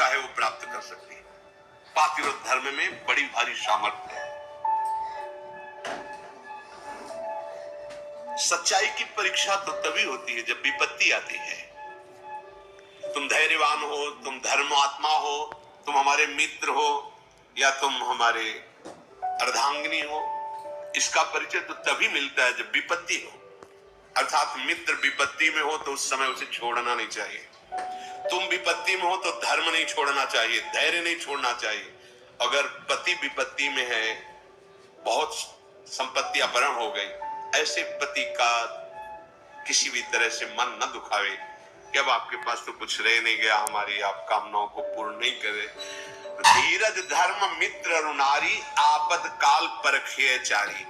चाहे वो प्राप्त कर सकती है। पातिव्रत धर्म में बड़ी भारी सामर्थ्य है। सच्चाई की परीक्षा तो तभी होती है जब विपत्ति आती है। तुम धैर्यवान हो, तुम धर्मात्मा हो, तुम हमारे मित्र हो या तुम हमारे अर्धांगिनी हो, इसका परिचय तो तभी मिलता है जब विपत्ति हो। अर्थात मित्र विपत्ति में हो तो उस समय उसे छोड़ना नहीं चाहिए। तुम विपत्ति में हो तो धर्म नहीं छोड़ना चाहिए, धैर्य नहीं छोड़ना चाहिए। अगर पति विपत्ति में है, बहुत संपत्ति अपहरण हो गई, ऐसे पति का किसी भी तरह से मन न दुखावे कि अब आपके पास तो कुछ रह नहीं गया, हमारी आप कामनाओं को पूर्ण नहीं करे। धीरज धर्म मित्र अरुणारी, आपद काल परखे चारी।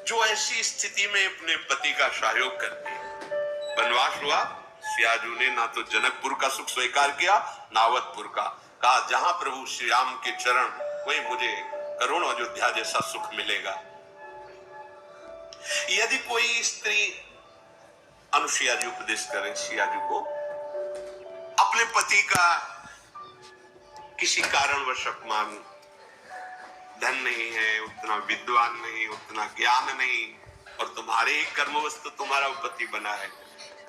जो ऐसी स्थिति में अपने पति का सहयोग करते हैं। वनवास हुआ, सियाजू ने ना तो जनकपुर का सुख स्वीकार किया ना अवधपुर का। कहा जहां प्रभु श्री राम के चरण, वही मुझे करोड़ अयोध्या जैसा सुख मिलेगा। यदि कोई स्त्री अनुसुईया जी उपदेश करें सिया जी को, अपने पति का किसी कारणवश अपमान, धन नहीं है, उतना विद्वान नहीं, उतना ज्ञान नहीं, और तुम्हारे ही कर्मवश तो तुम्हारा पति बना है,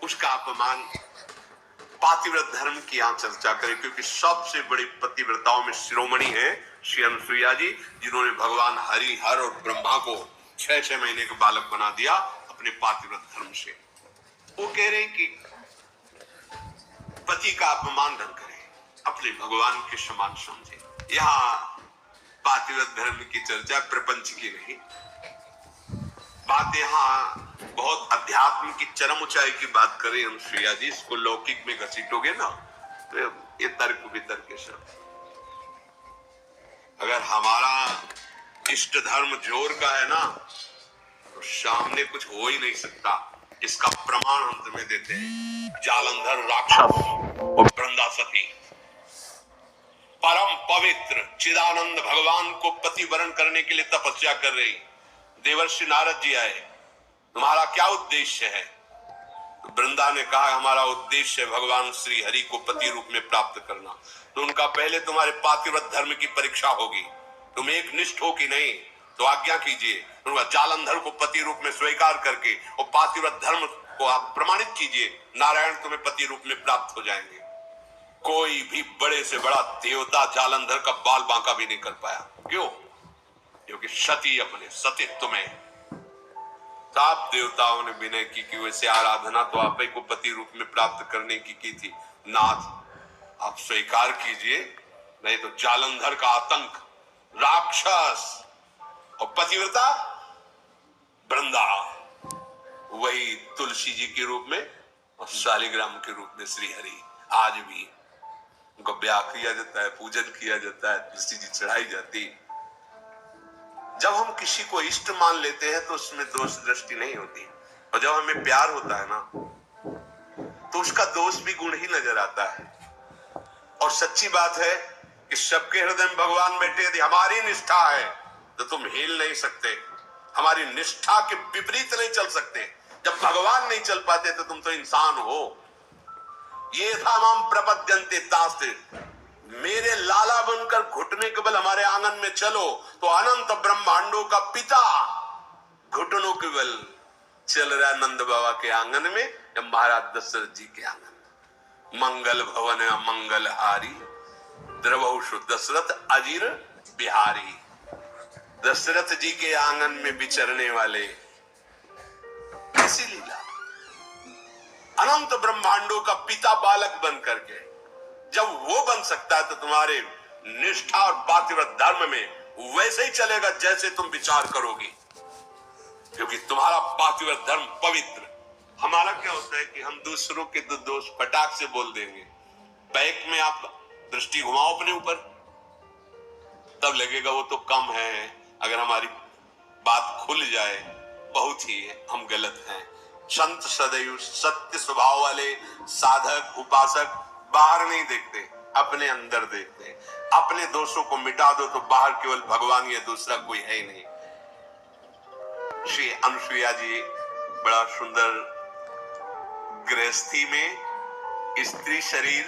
उसका अपमान, पातिव्रत धर्म की यहां चर्चा करें। क्योंकि सबसे बड़ी पतिव्रताओं में शिरोमणि है श्री अनुसुईया जी, जिन्होंने भगवान हरि हर और ब्रह्मा को 6-6 महीने का बालक बना दिया अपने पातिव्रत धर्म से। वो कह रहे हैं कि पति का अपमान न करें, अपने भगवान के समान समझे। यहाँ पातिव्रत धर्म की चर्चा प्रपंच की नहीं, बात यहाँ बहुत अध्यात्म की चरम ऊंचाई की बात करें अनुसुईया जी, इसको लौकिक में घसीटोगे ना तो ये तर्क वितर्क के सब। अगर हमारा इष्ट धर्म जोर का है ना तो सामने कुछ हो ही नहीं सकता। इसका प्रमाण हम तुम्हें देते हैं। जालंधर राक्षस और वृंदा सती परम पवित्र चिदानंद भगवान को पति वरण करने के लिए तपस्या कर रही। देवर्षि नारद जी आए, तुम्हारा क्या उद्देश्य है? तो वृंदा ने कहा हमारा उद्देश्य है भगवान श्री हरि को पति रूप में प्राप्त करना। तो उनका पहले तुम्हारे पातिव्रत धर्म की परीक्षा होगी, तुम एक निष्ठ हो कि नहीं, तो आज्ञा कीजिए। उनका जालंधर को पति रूप में स्वीकार करके और पातिव्रत धर्म को आप प्रमाणित कीजिए, नारायण तुम्हें पति रूप में प्राप्त हो जाएंगे। कोई भी बड़े से बड़ा देवता जालंधर का बाल बांका भी नहीं कर पाया। क्यों? क्योंकि सती अपने सतीत्व में, सब देवताओं ने विनय की कि वैसे आराधना तो आप ही को पति रूप में प्राप्त करने की थी, नाथ आप स्वीकार कीजिए, नहीं तो जालंधर का आतंक, राक्षस और पतिव्रता वृंदा, वही तुलसी जी के रूप में और शालिग्राम के रूप में श्री हरि। आज भी उनका ब्याह किया जाता है, पूजन किया जाता है, तुलसी जी चढ़ाई जाती। जब हम किसी को इष्ट मान लेते हैं तो उसमें दोष दृष्टि नहीं होती, और जब हमें प्यार होता है ना तो उसका दोष भी गुण ही नजर आता है। और सच्ची बात है कि सबके हृदय में भगवान बैठे। यदि हमारी निष्ठा है तो तुम हिल नहीं सकते, हमारी निष्ठा के विपरीत नहीं चल सकते। जब भगवान नहीं चल पाते तो तुम तो इंसान हो। ये था माम प्रपद्यन्ते तास्ते, मेरे लाला बनकर घुटने के बल हमारे आंगन में चलो तो अनंत ब्रह्मांडों का पिता घुटनों के बल चल रहा है नंद बाबा के आंगन में या महाराज दशरथ जी के आंगन में। मंगल भवन मंगल हारी, द्रवहु दशरथ अजीर बिहारी। दशरथ जी के आंगन में विचरने वाले, कैसी लीला। अनंत ब्रह्मांडों का पिता बालक बन करके जब वो बन सकता है तो तुम्हारे निष्ठा और पातिव्रत धर्म में वैसे ही चलेगा जैसे तुम विचार करोगी, क्योंकि तुम्हारा पातिव्रत धर्म पवित्र। हमारा क्या होता है कि हम दूसरों के दोष फटाक से बोल देंगे। बैक में आप दृष्टि घुमाओ अपने ऊपर, तब लगेगा वो तो कम है। अगर हमारी बात खुल जाए बहुत ही हम गलत हैं। संत सदैव सत्य स्वभाव वाले साधक उपासक बाहर नहीं देखते, अपने अंदर देखते। अपने दोषों को मिटा दो तो बाहर केवल भगवान या दूसरा कोई है ही नहीं। श्री अनुसुईया जी बड़ा सुंदर गृहस्थी में स्त्री शरीर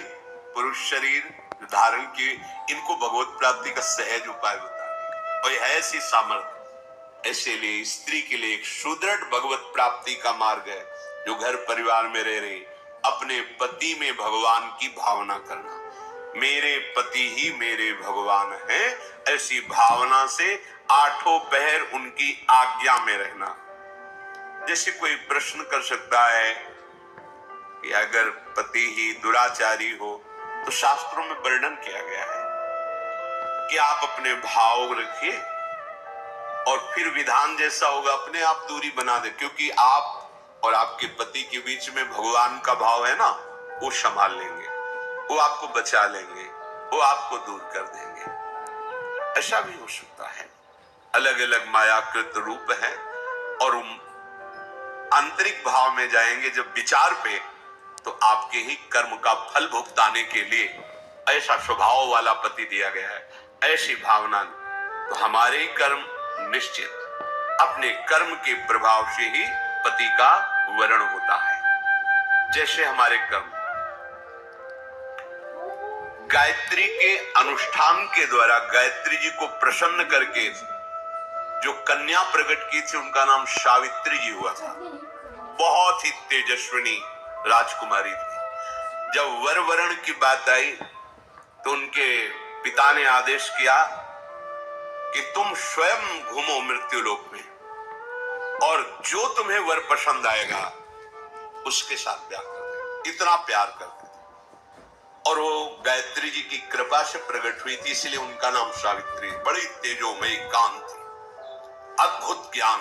पुरुष शरीर धारण किए, इनको भगवत प्राप्ति का सहज उपाय बता रहे। और है ऐसी सामर्थ्य, ऐसे लिए स्त्री के लिए एक सुदृढ़ भगवत प्राप्ति का मार्ग है, जो घर परिवार में रह रही अपने पति में भगवान की भावना करना। मेरे पति ही मेरे भगवान हैं, ऐसी भावना से आठों पहर उनकी आज्ञा में रहना। जैसे कोई प्रश्न कर सकता है कि अगर पति ही दुराचारी हो तो शास्त्रों में वर्णन किया गया है कि आप अपने भाव रखिए और फिर विधान जैसा होगा अपने आप दूरी बना दे, क्योंकि आप और आपके पति के बीच में भगवान का भाव है ना, वो संभाल लेंगे, वो आपको बचा लेंगे, वो आपको दूर कर देंगे। ऐसा भी हो सकता है। अलग अलग मायाकृत रूप है और आंतरिक भाव में जाएंगे जब विचार पे, तो आपके ही कर्म का फल भुगताने के लिए ऐसा स्वभाव वाला पति दिया गया है, ऐसी भावना। तो हमारे कर्म निश्चित, अपने कर्म के प्रभाव से ही पति का वरण होता है। जैसे हमारे कर्म गायत्री के अनुष्ठान के द्वारा गायत्री जी को प्रसन्न करके जो कन्या प्रकट की थी, उनका नाम सावित्री जी हुआ था। बहुत ही तेजस्विनी राजकुमारी थी। जब वर वरण की बात आई तो उनके पिता ने आदेश किया कि तुम स्वयं घूमो मृत्युलोक में और जो तुम्हें वर पसंद आएगा उसके साथ ब्याह कर दे। इतना प्यार करते थे और वो गायत्री जी की कृपा से प्रकट हुई थी, इसलिए उनका नाम सावित्री। बड़ी तेजोमयी कांति, अद्भुत ज्ञान,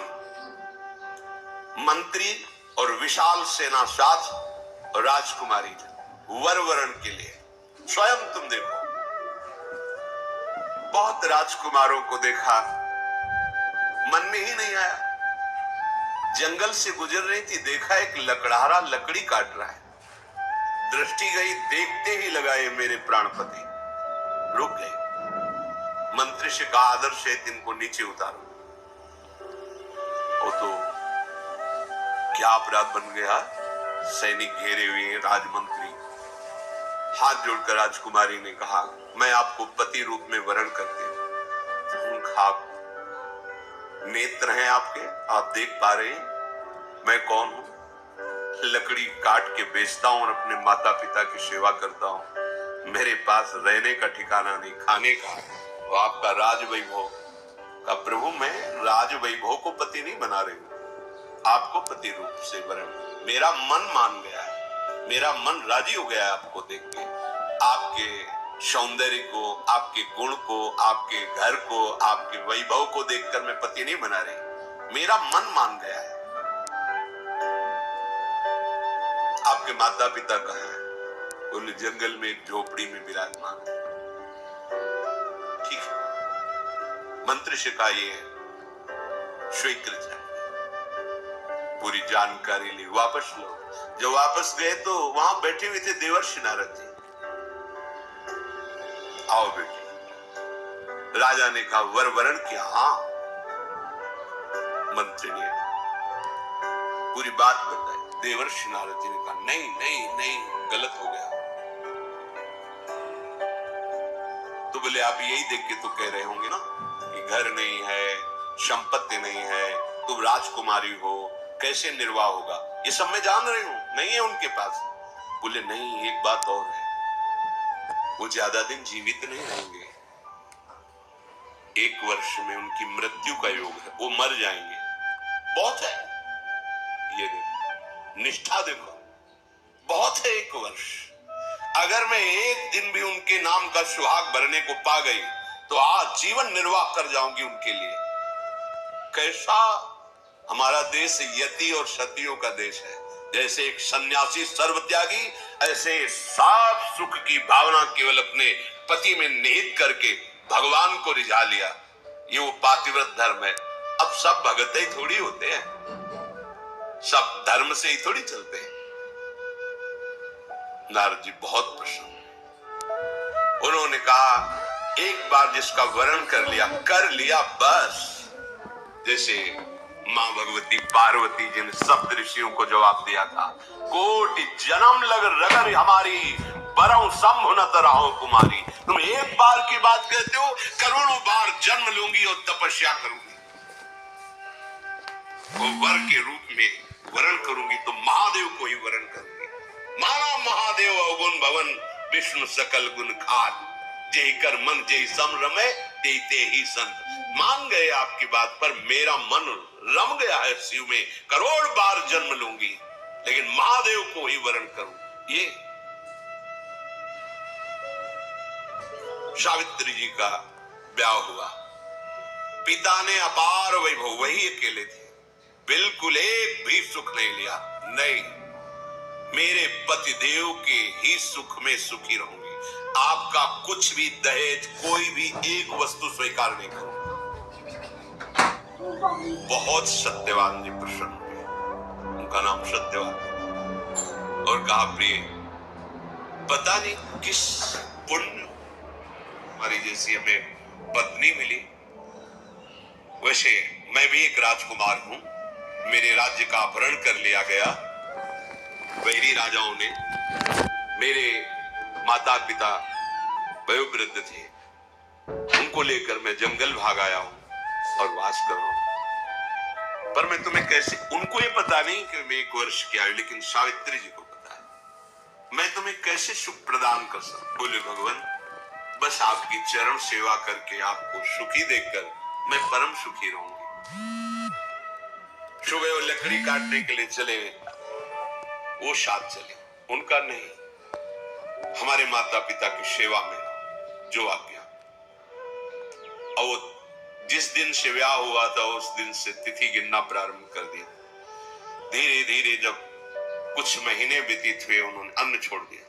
मंत्री और विशाल सेना साथ और राजकुमारी वर वरण के लिए। स्वयं तुम देखो, बहुत राजकुमारों को देखा, मन में ही नहीं आया। जंगल से गुजर रही थी, देखा एक लकड़हारा लकड़ी काट रहा है, दृष्टि गई, देखते ही लगाए मेरे प्राणपति। रुक गए। मंत्री से कहा आदर से इनको नीचे उतारो। वो तो क्या अपराध बन गया, सैनिक घेरे हुए हैं, राजमंत्री। हाथ जोड़कर राजकुमारी ने कहा मैं आपको पति रूप में वरण करती हूं। आप नेत्र हैं आपके, आप देख पा रहे हैं मैं कौन हूं। लकड़ी काट के बेचता हूं और अपने माता पिता की सेवा करता हूं। मेरे पास रहने का ठिकाना नहीं, खाने का। तो आपका राज वैभव का प्रभु, मैं राज वैभव को पति नहीं बना रही हूं, आपको पति रूप से वरण। मेरा मन मान गया है, मेरा मन राजी हो गया है आपको देख के, आपके सौंदर्य को, आपके गुण को, आपके घर को, आपके वैभव को देखकर मैं पति नहीं बना रही, मेरा मन मान गया है। आपके माता पिता कहाँ हैं? बोले जंगल में एक झोपड़ी में विराजमान। ठीक है, मंत्री से कहा ये स्वीकृत है, पूरी जानकारी ली, वापस लो। जब वापस गए तो वहां बैठे हुए थे देवर्षि नारद जी। आओ बेटी। राजा ने कहा वर वरण किया? हाँ। मंत्री ने पूरी बात बताई। देवर्षि नारद जी ने कहा नहीं नहीं नहीं, गलत हो गया। तो बोले आप यही देख के तो कह रहे होंगे ना कि घर नहीं है, संपत्ति नहीं है, तुम राजकुमारी हो, कैसे निर्वाह होगा? ये सब मैं जान रही हूं, नहीं है उनके पास। बोले नहीं, एक बात और है, वो ज्यादा दिन जीवित नहीं रहेंगे। 1 वर्ष में उनकी मृत्यु का योग है, वो मर जाएंगे। बहुत है, ये देखो, निष्ठा देखो, बहुत है 1 वर्ष। अगर मैं एक दिन भी उनके नाम का सुहाग भरने को पा गई तो आज जीवन निर्वाह कर जाऊंगी उनके लिए। कैसा हमारा देश यति और सतियों का देश है। जैसे एक सन्यासी सर्वत्यागी, ऐसे साफ सुख की भावना केवल अपने पति में निहित करके भगवान को रिझा लिया। ये वो पातिव्रत धर्म है। अब सब भगत ही थोड़ी होते हैं, सब धर्म से ही थोड़ी चलते हैं। नारद जी बहुत प्रसन्न। उन्होंने कहा एक बार जिसका वरण कर लिया बस। जैसे मां भगवती पार्वती जी ने सप्त ऋषियों को जवाब दिया था, कोटि जन्म लग रगर हमारी, बरऊ संभु न तरहो कुमारी। तुम एक बार की बात कहते हो, करोड़ों बार जन्म लूंगी और तपस्या करूंगी, वो वर के रूप में वरण करूंगी तो महादेव को ही वरण करूंगी। माना महादेव अवगुण भवन, विष्णु सकल गुण खान, जय कर मन जय सम रमे, ते ही संत। मान गए आपकी बात पर, मेरा मन रम गया है शिव में, करोड़ बार जन्म लूंगी लेकिन महादेव को ही वरण करूं। ये सावित्री जी का ब्याह हुआ, पिता ने अपार वैभव, वही अकेले थे, बिल्कुल एक भी सुख नहीं लिया। नहीं, मेरे पति देव के ही सुख में सुखी रहूंगी, आपका कुछ भी दहेज, कोई भी एक वस्तु स्वीकार नहीं करूंगा। बहुत सत्यवान जी प्रसन्न हुए, उनका नाम सत्यवान, और कहा प्रिय, पता नहीं किस पुण्य हमारी जैसी हमें पत्नी मिली। वैसे मैं भी एक राजकुमार हूं, मेरे राज्य का अपहरण कर लिया गया, वैरी राजाओं ने। मेरे माता पिता वयोवृद्ध थे, उनको लेकर मैं जंगल भाग आया हूं और वास कर रहा हूं। पर मैं तुम्हें कैसे, उनको ये पता नहीं कि मैं 1 वर्ष की आयु, लेकिन सावित्री जी को पता है, मैं तुम्हें कैसे सुख प्रदान कर सकता। बोले भगवान, बस आपकी चरण सेवा करके, आपको सुखी देखकर मैं परम सुखी रहूंगी। सुबह वो लकड़ी काटने के लिए चले, वो साथ चले, उनका नहीं, हमारे माता पिता की सेवा में जो आज्ञा। और जिस दिन से ब्याह हुआ था उस दिन से तिथि गिनना प्रारंभ कर दिया। धीरे धीरे जब कुछ महीने व्यतीत हुए, उन्होंने अन्न छोड़ दिया।